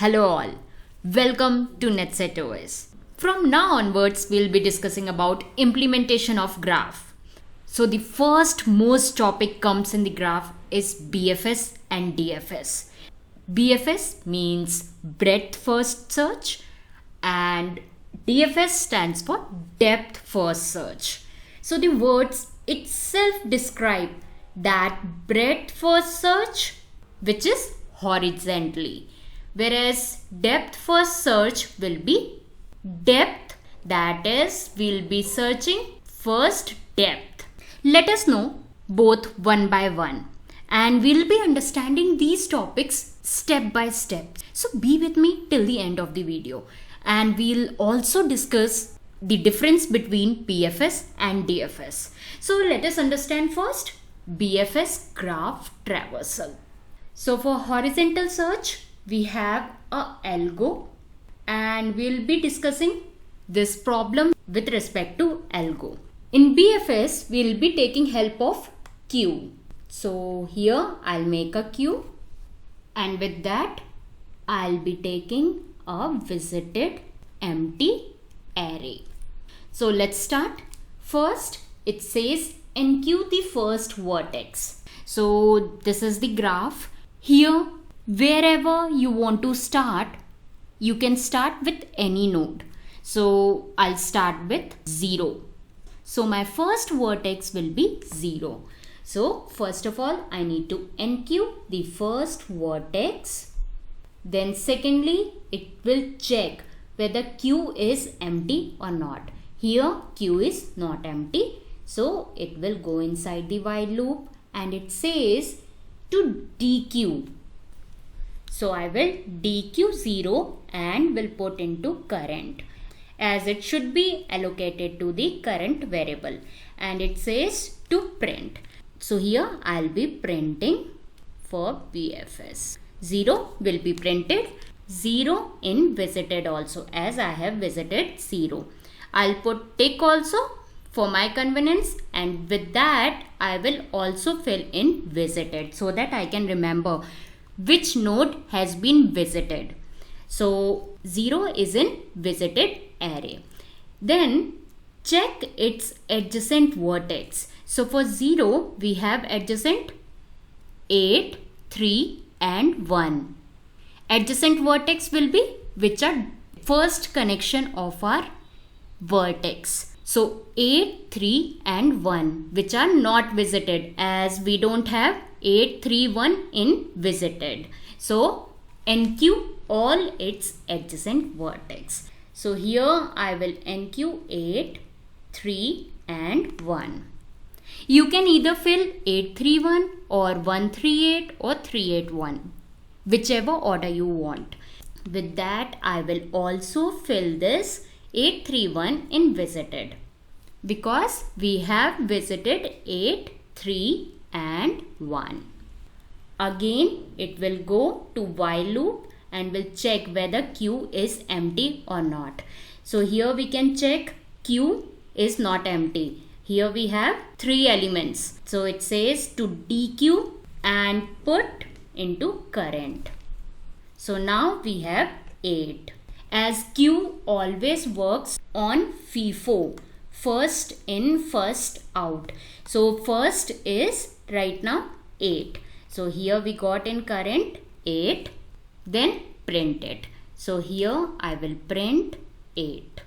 Hello all, welcome to NetSetOS. From now onwards, we'll be discussing about implementation of graph. So the first most topic comes in the graph is BFS and DFS. BFS means breadth first search and DFS stands for depth first search. So the words itself describe that breadth first search which is horizontally, whereas depth first search will be depth, that is we'll be searching first depth. Let us know both one by one and we'll be understanding these topics step by step. So be with me till the end of the video and we'll also discuss the difference between BFS and DFS. So let us understand first BFS graph traversal. So for horizontal search, we have a algo and we'll be discussing this problem with respect to algo. In BFS, we'll be taking help of queue. So here I'll make a queue and with that I'll be taking a visited empty array. So let's start. First, it says enqueue the first vertex. So this is the graph. Here, wherever you want to start, you can start with any node. So I'll start with 0. So my first vertex will be 0. So first of all, I need to enqueue the first vertex. Then secondly, it will check whether queue is empty or not. Here queue is not empty. So it will go inside the while loop and it says to dequeue. So I will dequeue 0 and will put into current as it should be allocated to the current variable and it says to print. So here I'll be printing for BFS. 0 will be printed, 0 in visited also as I have visited 0. I'll put tick also for my convenience and with that I will also fill in visited so that I can remember which node has been visited. So 0 is in visited array. Then check its adjacent vertex. So for 0 we have adjacent 8, 3 and 1. Adjacent vertex will be which are first connection of our vertex. So 8, 3 and 1 which are not visited as we don't have 8, 3, 1 in visited. So enqueue all its adjacent vertex. So here I will enqueue 8, 3 and 1. You can either fill 8, 3, 1 or 1, 3, 8 or 3, 8, 1. Whichever order you want. With that I will also fill this 831 in visited because we have visited 8, 3 and 1. Again it will go to while loop and will check whether queue is empty or not. So here we can check queue is not empty. Here we have 3 elements. So it says to dequeue and put into current. So now we have 8. As queue always works on FIFO, first in first out. So first is right now 8. So here we got in current 8, then print it. So here I will print 8.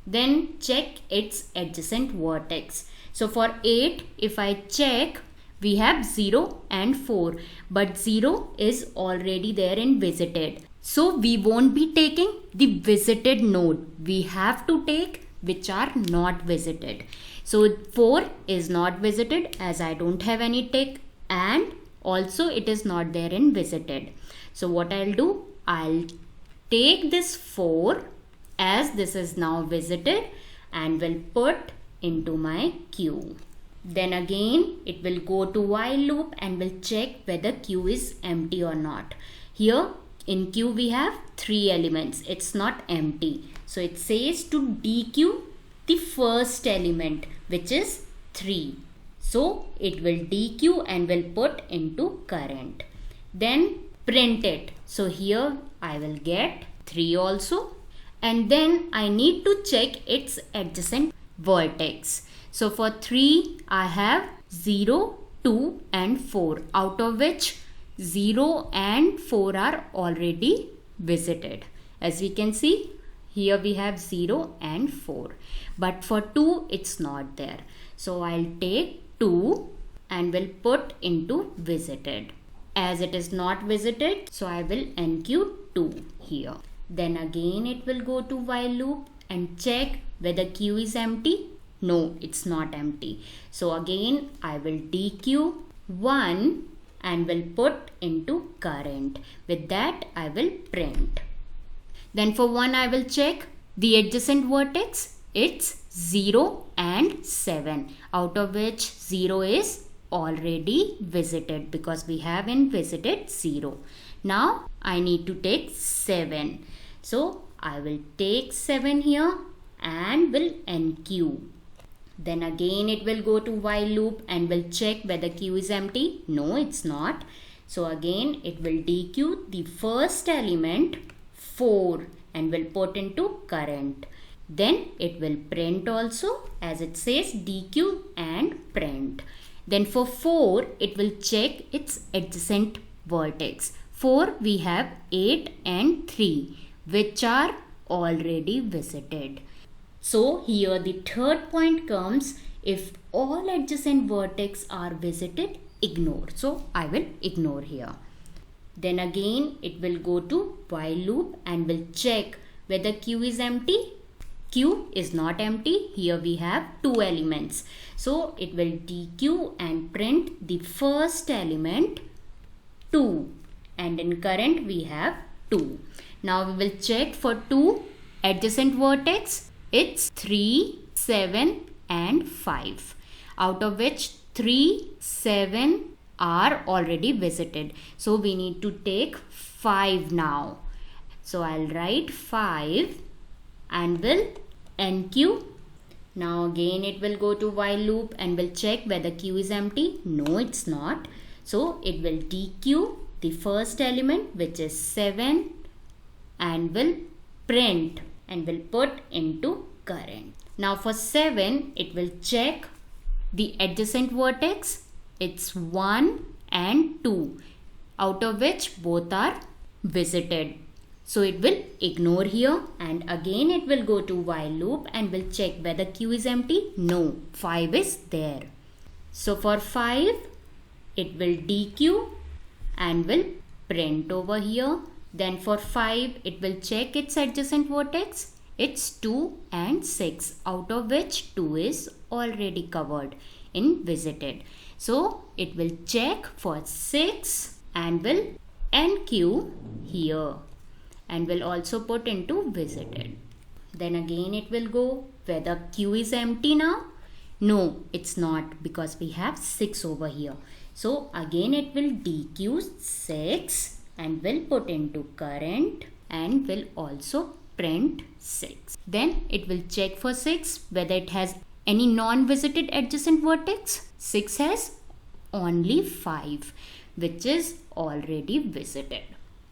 Then check its adjacent vertex. So for 8 if I check, we have 0 and 4 but 0 is already there in visited. So we won't be taking the visited node. We have to take which are not visited. So 4 is not visited as I don't have any tick and also it is not there in visited. So what I'll do, I'll take this 4 as this is now visited and will put into my queue. Then again it will go to while loop and will check whether queue is empty or not. Here in queue we have 3 elements. It's not empty. So it says to dequeue the first element which is 3. So it will dequeue and will put into current. Then print it. So here I will get 3 also, and then I need to check its adjacent vertex. So for 3 I have 0, 2 and 4, out of which 0 and 4 are already visited. As we can see, here we have 0 and 4, but for 2 it's not there. So I'll take 2 and will put into visited. As it is not visited, so I will enqueue 2 here. Then again it will go to while loop and check whether queue is empty. No, it's not empty. So again I will dequeue 1 and will put into current. With that I will print. Then for 1 I will check the adjacent vertex. It's 0 and 7, out of which 0 is already visited because we have in visited 0. Now I need to take 7. So I will take 7 here and will enqueue. Then again it will go to while loop and will check whether queue is empty. No, it's not. So again it will dequeue the first element 4 and will put into current. Then it will print also, as it says dequeue and print. Then for 4 it will check its adjacent vertex. 4 we have 8 and 3 which are already visited. So here the third point comes, if all adjacent vertex are visited, ignore. So I will ignore here. Then again it will go to while loop and will check whether queue is empty. Queue is not empty. Here we have 2 elements. So it will dequeue and print the first element 2, and in current we have 2. Now we will check for 2 adjacent vertex. It's 3, 7 and 5, out of which 3, 7 are already visited. So we need to take 5 now. So I'll write 5 and will enqueue. Now again it will go to while loop and will check whether queue is empty. No, it's not. So it will dequeue the first element, which is 7, and will print and will put into current. Now for 7 it will check the adjacent vertex. It's 1 and 2, out of which both are visited. So it will ignore here, and again it will go to while loop and will check whether queue is empty. No, 5 is there. So for 5 it will dequeue and will print over here. Then for 5 it will check its adjacent vertex. It's 2 and 6, out of which 2 is already covered in visited. So it will check for 6 and will enqueue here and will also put into visited. Then again it will go whether queue is empty now. No, it's not, because we have 6 over here. So again it will dequeue 6 and will put into current and will also print 6. Then it will check for 6 whether it has any non-visited adjacent vertex. 6 has only 5, which is already visited.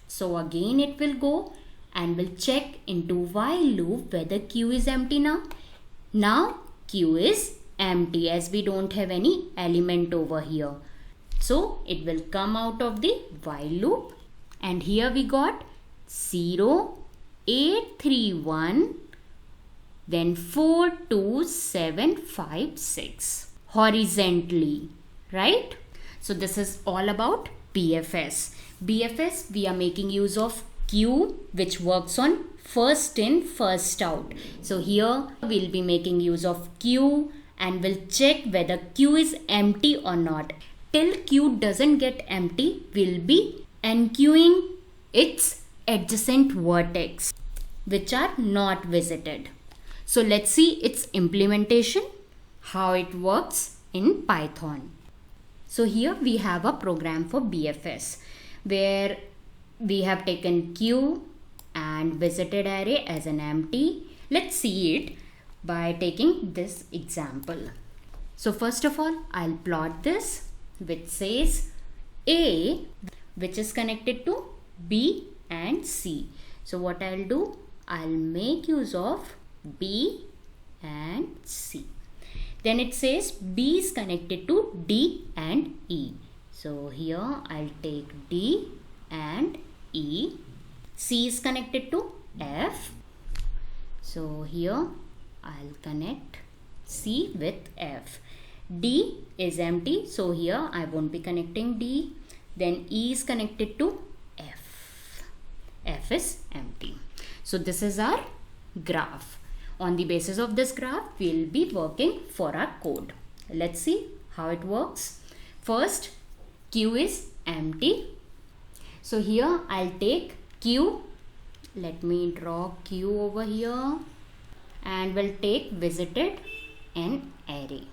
So again it will go and will check into while loop whether queue is empty now. Now queue is empty as we don't have any element over here. So it will come out of the while loop, and here we got 0, 8, 3, 1, then 4, 2, 7, 5, 6 horizontally, right? So this is all about BFS. BFS, we are making use of queue, which works on first in, first out. So here we'll be making use of queue and we'll check whether queue is empty or not. Till queue doesn't get empty, we'll be enqueuing its adjacent vertex, which are not visited. So let's see its implementation, how it works in Python. So here we have a program for BFS where we have taken queue and visited array as an empty. Let's see it by taking this example. So first of all, I'll plot this, which says A which is connected to B and C. So what I'll do, I'll make use of B and C. Then it says B is connected to D and E. So here I'll take D and E. C is connected to F. So here I'll connect C with F. D is empty, so here I won't be connecting D. Then E is connected to F. F is empty. So this is our graph. On the basis of this graph, we'll be working for our code. Let's see how it works. First, Q is empty. So here I'll take Q. Let me draw Q over here. And we'll take visited an array.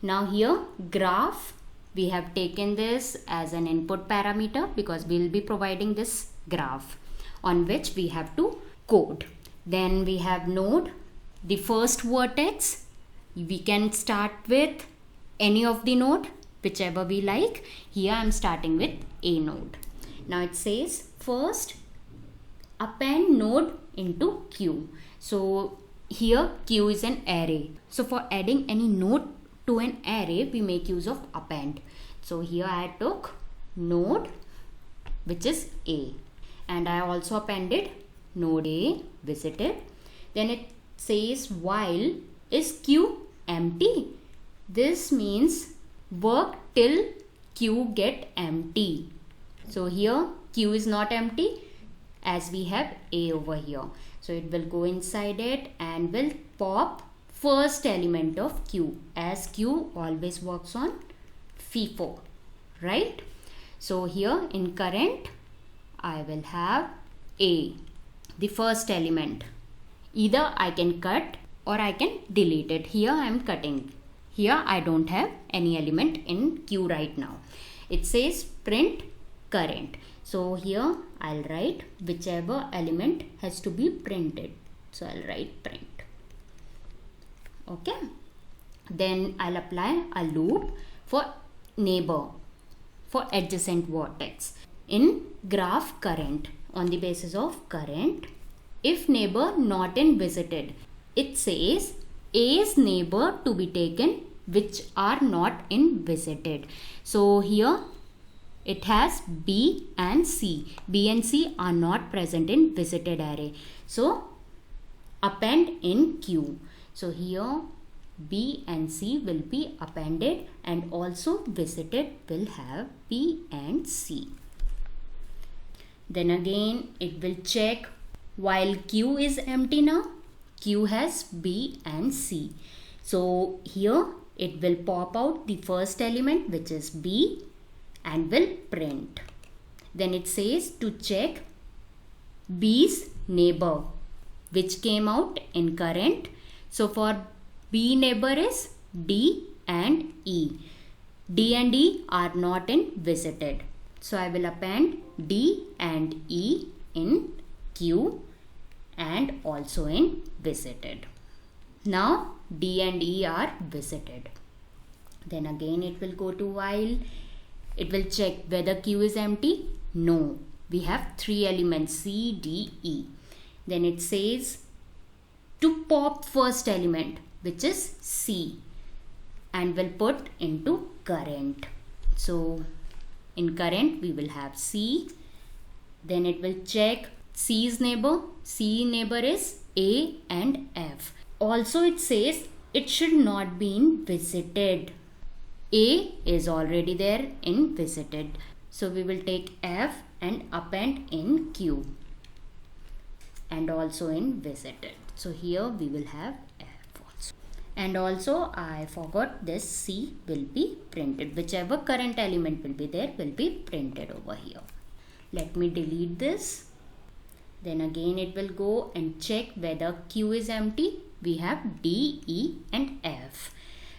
Now here graph, we have taken this as an input parameter because we'll be providing this graph on which we have to code. Then we have node. The first vertex, we can start with any of the node, whichever we like. Here I'm starting with A node. Now it says first append node into Q. So here Q is an array. So for adding any node to an array, we make use of append. So here I took node, which is A, and I also appended node A visited. Then it says while is Q empty. This means work till Q get empty. So here Q is not empty as we have A over here. So it will go inside it and will pop first element of Q, as Q always works on FIFO, right? So here in current, I will have A, the first element. Either I can cut or I can delete it. Here I am cutting. Here I don't have any element in Q right now. It says print current. So here I'll write whichever element has to be printed. So I'll write print. Okay. Then I'll apply a loop for neighbor, for adjacent vertex. In graph current, on the basis of current, if neighbor not in visited, it says A's neighbor to be taken which are not in visited. So here it has B and C. B and C are not present in visited array. So append in Q. So here B and C will be appended, and also visited will have B and C. Then again it will check while Q is empty now. Q has B and C. So here it will pop out the first element, which is B, and will print. Then it says to check B's neighbor, which came out in current. So for B neighbor is D and E. D and E are not in visited. So I will append D and E in Q and also in visited. Now D and E are visited. Then again it will go to while. It will check whether Q is empty. No. We have three elements C, D, E. Then it says to pop first element, which is C, and will put into current. So in current we will have C. Then it will check C's neighbor. C neighbor is A and F. Also it says it should not be in visited. A is already there in visited. So we will take F and append in Q and also in visited. So here we will have F also. And also I forgot this C will be printed. Whichever current element will be there will be printed over here. Let me delete this. Then again it will go and check whether Q is empty. We have D, E and F.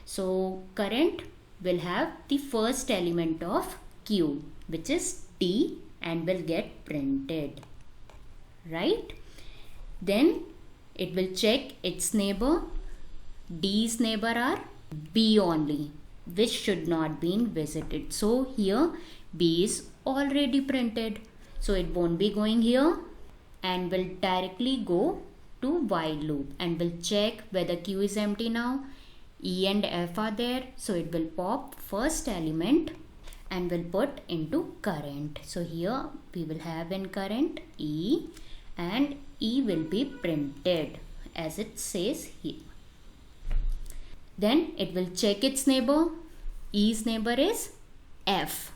So current will have the first element of Q, which is D, and will get printed, right? Then it will check its neighbor. D's neighbor are B only, which should not be visited. So here B is already printed, so it won't be going here, and will directly go to while loop and will check whether Q is empty now. E and F are there, so it will pop first element and will put into current. So here we will have in current E, and E will be printed as it says here. Then it will check its neighbor. E's neighbor is F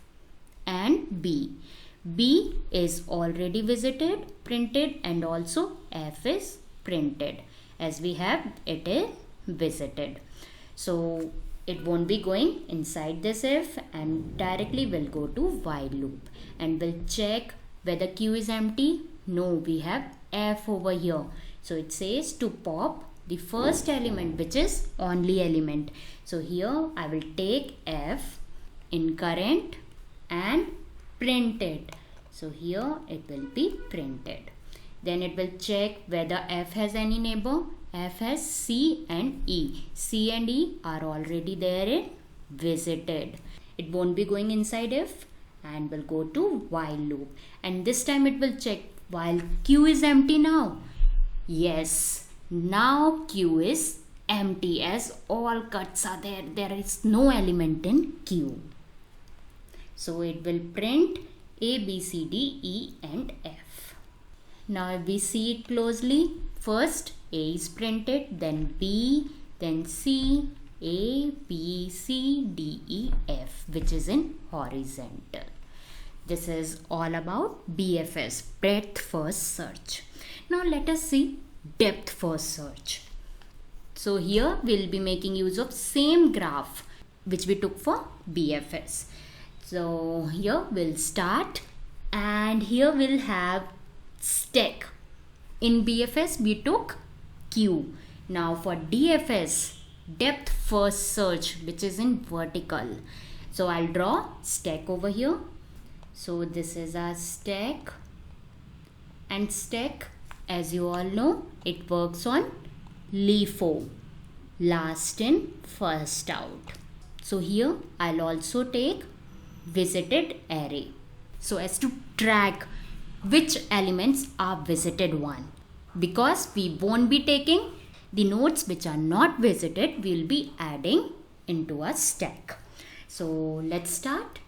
and B. B is already visited, printed, and also F is printed as we have it is visited. So it won't be going inside this if and directly will go to while loop and will check whether Q is empty. No, we have F over here. So it says to pop the first element, which is only element. So here I will take F in current and print it. So here it will be printed. Then it will check whether F has any neighbor. F has C and E. C and E are already there in visited. It won't be going inside if and will go to while loop. And this time it will check while Q is empty now. Yes, now Q is empty as all cuts are there. There is no element in Q. So it will print A, B, C, D, E and F. Now if we see it closely, first A is printed, then B, then C, A, B, C, D, E, F, which is in horizontal. This is all about BFS, breadth first search. Now let us see depth first search. So here we will be making use of same graph which we took for BFS. So here we'll start, and here we'll have stack. In BFS we took Q. Now for DFS, depth first search, which is in vertical. So I'll draw stack over here. So this is our stack, and stack, as you all know, it works on LIFO, last in first out. So here I'll also take visited array, so as to track which elements are visited one, because we won't be taking the nodes which are not visited, we will be adding into a stack. So let's start.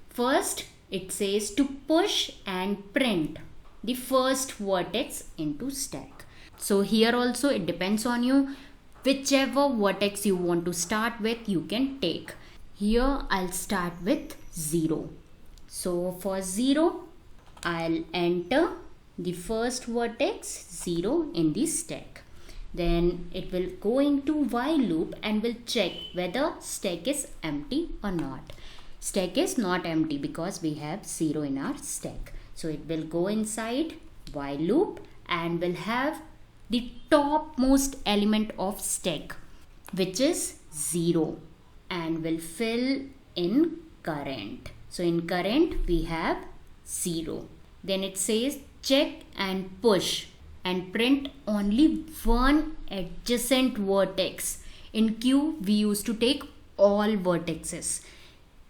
First it says to push and print the first vertex into stack. So here also it depends on you, whichever vertex you want to start with you can take. Here I'll start with 0. So for 0 I'll enter the first vertex 0 in the stack. Then it will go into while loop and will check whether stack is empty or not. Stack is not empty because we have 0 in our stack. So it will go inside while loop and will have the topmost element of stack, which is 0, and will fill in current. So in current we have 0. Then it says check and push and print only one adjacent vertex. In Q we used to take all vertices.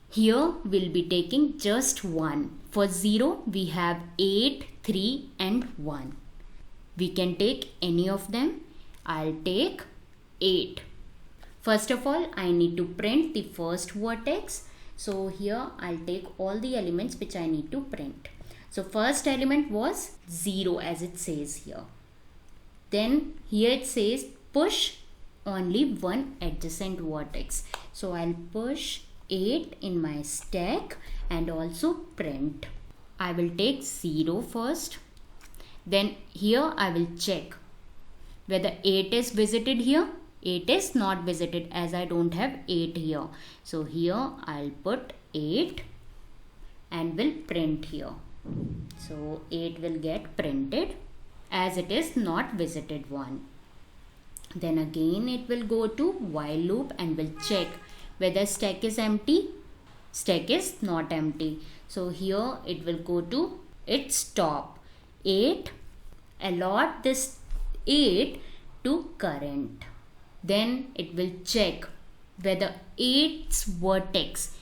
Here we'll be taking just one. For 0 we have 8, 3 and 1. We can take any of them. I'll take 8. First of all, I need to print the first vertex. So here I'll take all the elements which I need to print. So first element was 0 as it says here. Then here it says push only one adjacent vertex. So I'll push 8 in my stack and also print. I will take 0 first. Then here I will check whether 8 is visited here. 8 is not visited as I don't have 8 here. So here I'll put 8 and will print here. So 8 will get printed as it is not visited one. Then again it will go to while loop and will check whether stack is empty. Stack is not empty. So here it will go to its top. 8, allot this 8 to current. Then it will check whether 8's vertex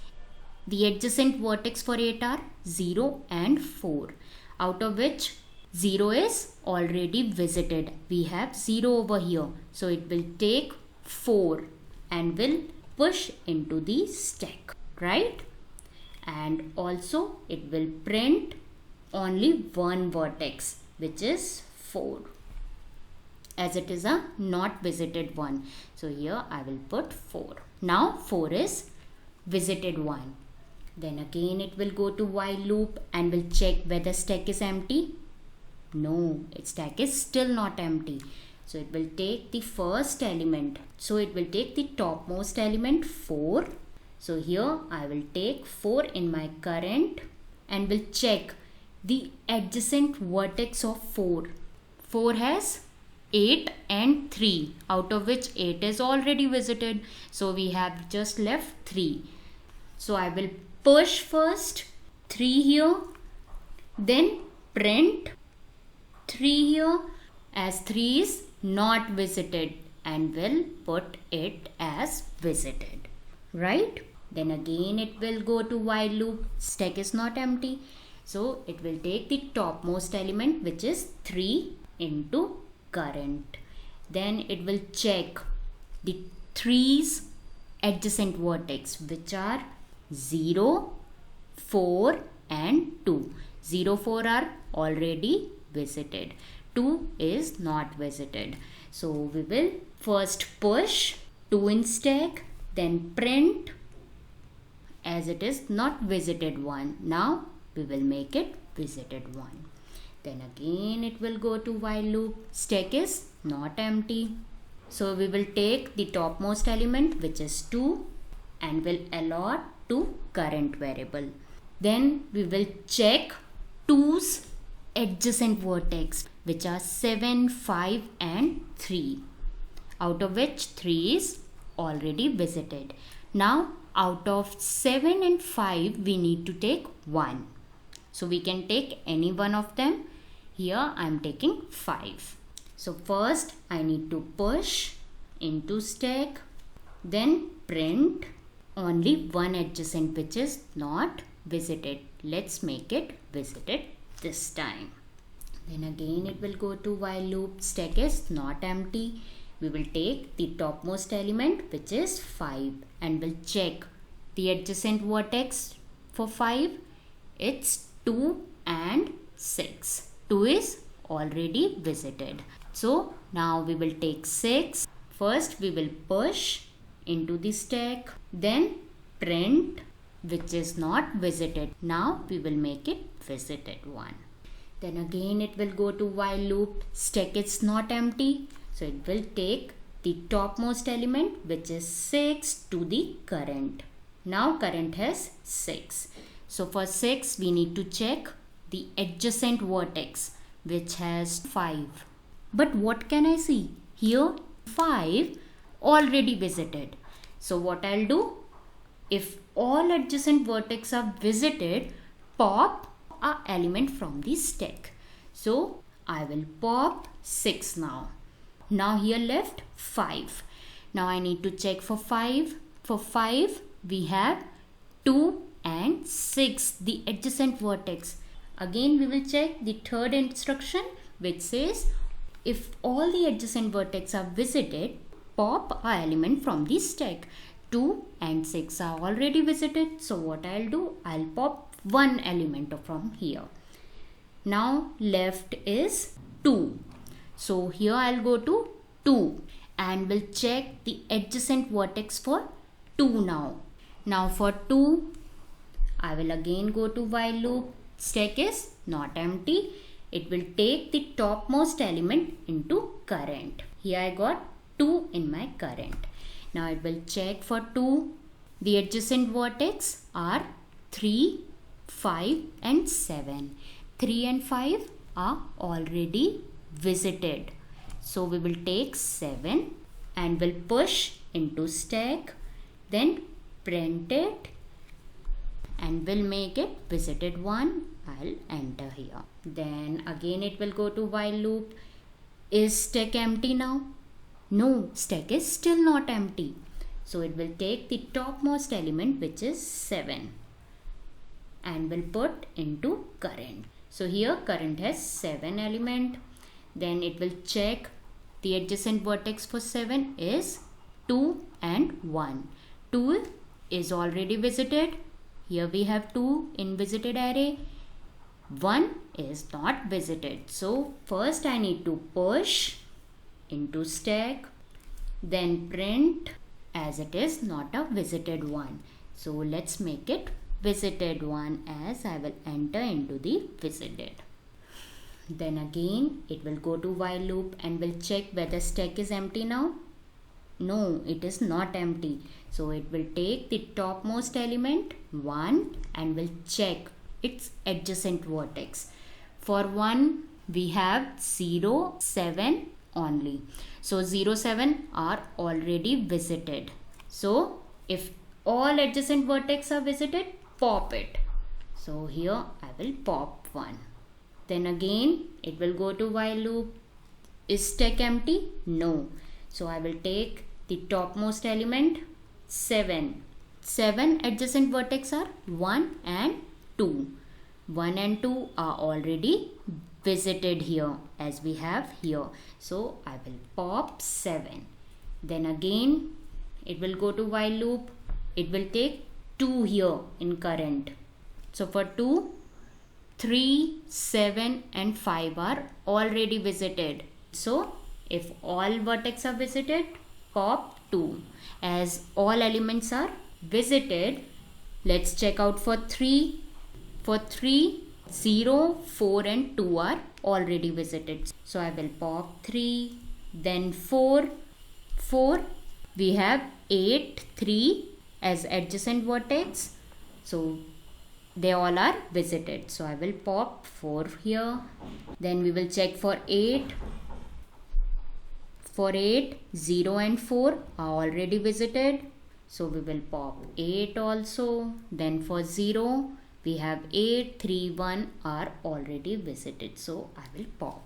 The adjacent vertex for 8 are 0 and 4, out of which 0 is already visited. We have 0 over here. So it will take 4 and will push into the stack, right? And also it will print only one vertex, which is 4, as it is a not visited one. So here I will put 4. Now 4 is visited one. Then again it will go to while loop and will check whether stack is empty. No, its stack is still not empty. So it will take the first element. So it will take the topmost element 4. So here I will take 4 in my current and will check the adjacent vertex of 4. 4 has 8 and 3, out of which 8 is already visited. So we have just left 3. So I will push first 3 here, then print 3 here, as 3 is not visited, and will put it as visited, right? Then again it will go to while loop. Stack is not empty. So it will take the topmost element, which is 3, into current. Then it will check the 3's adjacent vertex, which are 0, 4 and 2. 0, 4 are already visited. 2 is not visited. So we will first push 2 in stack, then print, as it is not visited one. Now we will make it visited one. Then again it will go to while loop. Stack is not empty. So we will take the topmost element, which is 2, and will allot to current variable. Then we will check 2's adjacent vertex, which are 7, 5 and 3, out of which 3 is already visited. Now out of 7 and 5 we need to take 1. So we can take any one of them. Here I am taking 5. So first I need to push into stack, then print only one adjacent which is not visited. Let's make it visited this time. Then again it will go to while loop. Stack is not empty. We will take the topmost element, which is 5, and will check the adjacent vertex for 5. It's 2 and 6. 2 is already visited. So now we will take 6. First we will push into the stack, then print, which is not visited. Now we will make it visited one. Then again it will go to while loop. Stack is not empty. So it will take the topmost element, which is 6, to the current. Now current has 6. So for 6 we need to check the adjacent vertex, which has 5. But what can I see? Here 5 already visited. So what I'll do? If all adjacent vertex are visited, pop a element from the stack. So I will pop 6 now. Now here left 5. Now I need to check for 5. For 5 we have 2 and 6, the adjacent vertex. Again we will check the third instruction, which says if all the adjacent vertex are visited, pop a element from the stack. 2 and 6 are already visited. So what I'll do? I'll pop one element from here. Now left is 2. So here I'll go to 2 and will check the adjacent vertex for 2 now. Now for 2, I will again go to while loop. Stack is not empty. It will take the topmost element into current. Here I got 2 in my current. Now it will check for 2. The adjacent vertex are 3, 5 and 7. 3 and 5 are already visited. So we will take 7 and will push into stack, then print it and will make it visited one. I'll enter here. Then again it will go to while loop. Is stack empty now? No, stack is still not empty. So it will take the topmost element, which is 7. and will put into current. So here current has 7 element. Then it will check the adjacent vertex for 7 is 2 and 1. 2 is already visited. Here we have 2 in visited array. 1 is not visited. So first I need to push into stack, then print as it is not a visited one. So let's make it visited one, as I will enter into the visited. Then again it will go to while loop and will check whether stack is empty now. No, it is not empty. So it will take the topmost element 1 and will check its adjacent vertex. For 1 we have 0, 7 only. So 0, 7 are already visited. So if all adjacent vertex are visited, pop it. So here I will pop 1. Then again it will go to while loop. Is stack empty? No. So I will take the topmost element 7. 7 adjacent vertex are 1 and 2. 1 and 2 are already visited here, as we have here. So I will pop 7. Then again it will go to while loop. It will take 2 here in current. So for 2, 3, 7 and 5 are already visited. So if all vertex are visited, pop 2. As all elements are visited, let's check out for 3. For 3, 0, 4 and 2 are already visited. So I will pop 3. Then 4. We have 8, 3 as adjacent vertex. So they all are visited. So I will pop 4 here. Then we will check for 8. For 8, 0 and 4 are already visited. So we will pop 8 also. Then for 0, we have 8, 3, 1 are already visited. So I will pop.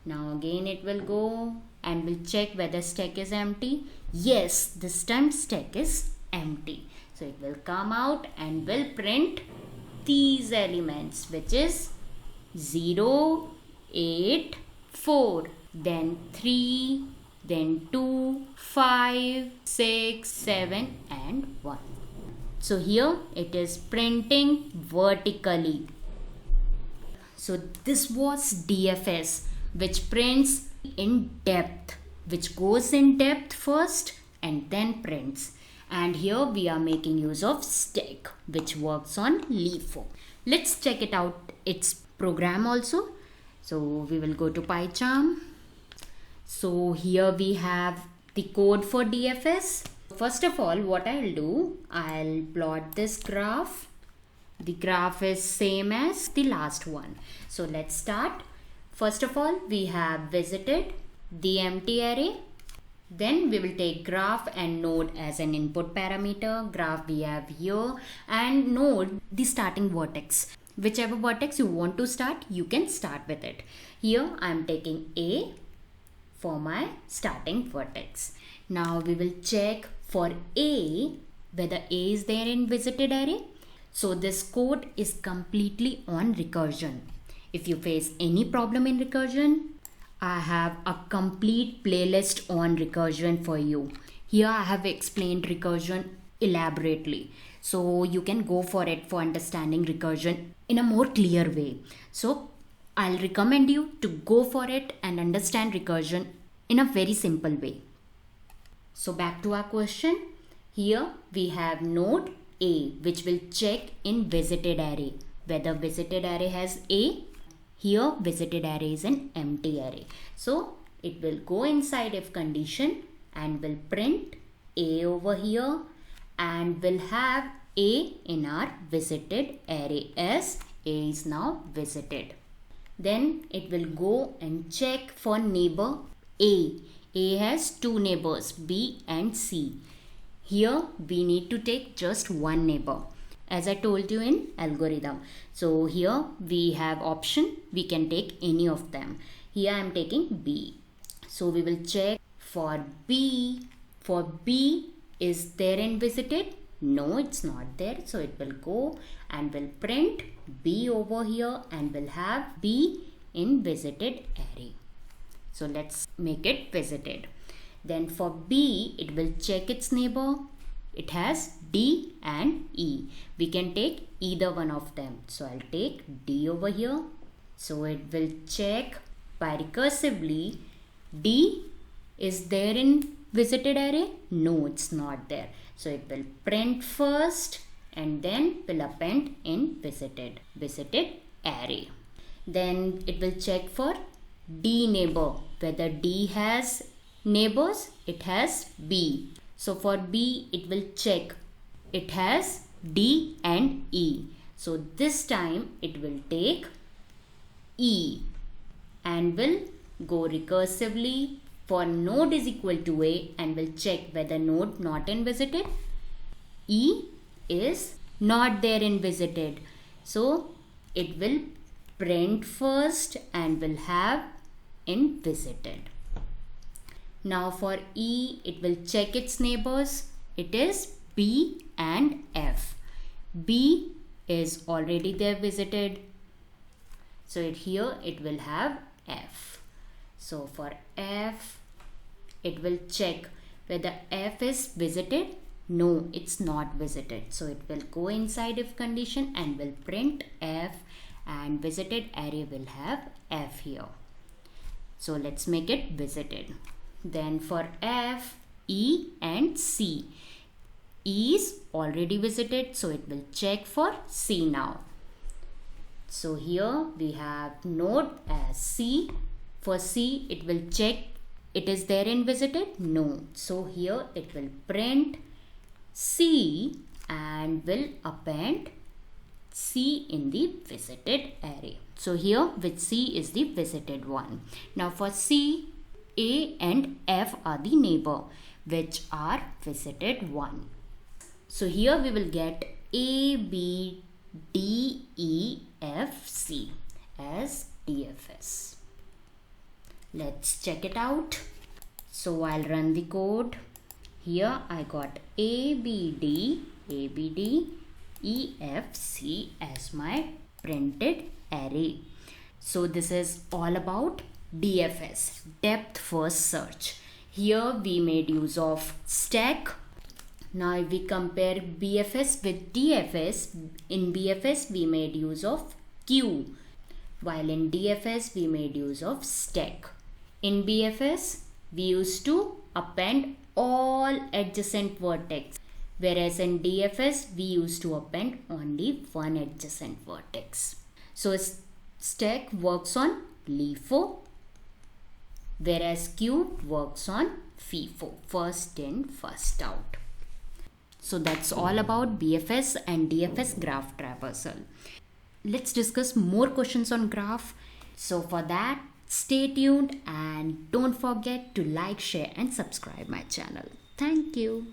Now again it will go and will check whether stack is empty. Yes, this time stack is empty. So it will come out and will print these elements, which is 0, 8, 4, then 3, then 2, 5, 6, 7 and 1. So here it is printing vertically. So this was DFS, which prints in depth, which goes in depth first and then prints. And here we are making use of stack, which works on LeForm. Let's check it out, its program also. So we will go to PyCharm. So here we have the code for DFS. First of all, what I'll do, I'll plot this graph. The graph is same as the last one. So let's start. First of all, we have visited the empty array. Then we will take graph and node as an input parameter. Graph we have here, and node the starting vertex. Whichever vertex you want to start, you can start with it. Here I am taking A for my starting vertex. Now we will check for A whether A is there in visited array. So this code is completely on recursion. If you face any problem in recursion, I have a complete playlist on recursion for you. Here I have explained recursion elaborately. So you can go for it for understanding recursion in a more clear way. So I'll recommend you to go for it and understand recursion in a very simple way. So back to our question. Here we have node A, which will check in visited array whether visited array has A. Here visited array is an empty array. So it will go inside if condition and will print A over here and will have A in our visited array as A is now visited. Then it will go and check for neighbor A. A has two neighbors B and C. Here we need to take just one neighbor, as I told you in algorithm. So here we have option, we can take any of them. Here I am taking B. So we will check for B. For B, is there in visited? No, it's not there. So it will go and will print B over here and will have B in visited array. So let's make it visited. Then for B, it will check its neighbor. It has D and E. We can take either one of them. So I'll take D over here. So it will check by recursively. D is there in visited array? No, it's not there. So it will print first and then will append in visited array. Then it will check for D neighbor. Whether D has neighbors, it has B. So for B, it will check. It has D and E. So this time it will take E and will go recursively for node is equal to A and will check whether node not in visited. E is not there in visited. So it will print first and will have in visited. Now for E, it will check its neighbors. It is B and F. B is already there visited. So here it will have F. So for F, it will check whether F is visited. No, it's not visited. So it will go inside if condition and will print F, and visited array will have F here. So let's make it visited. Then for F, E and C. E is already visited, so it will check for C now. So here we have node as C. For C, it will check it is there in visited. No. So here it will print C and will append C in the visited array. So here with C is the visited one. Now for C, A and F are the neighbor which are visited one. So here we will get A, B, D, E, F, C as DFS. Let's check it out. So I'll run the code. Here I got ABD, EFC as my printed array. So this is all about DFS, depth first search. Here we made use of stack. Now if we compare BFS with DFS, in BFS we made use of queue, while in DFS we made use of stack. In BFS we used to append all adjacent vertex, whereas in DFS we used to append only one adjacent vertex. So stack works on LIFO, whereas queue works on FIFO, first in first out. So that's all about BFS and DFS graph traversal. Let's discuss more questions on graph. So for that, stay tuned and don't forget to like, share and subscribe my channel. Thank you.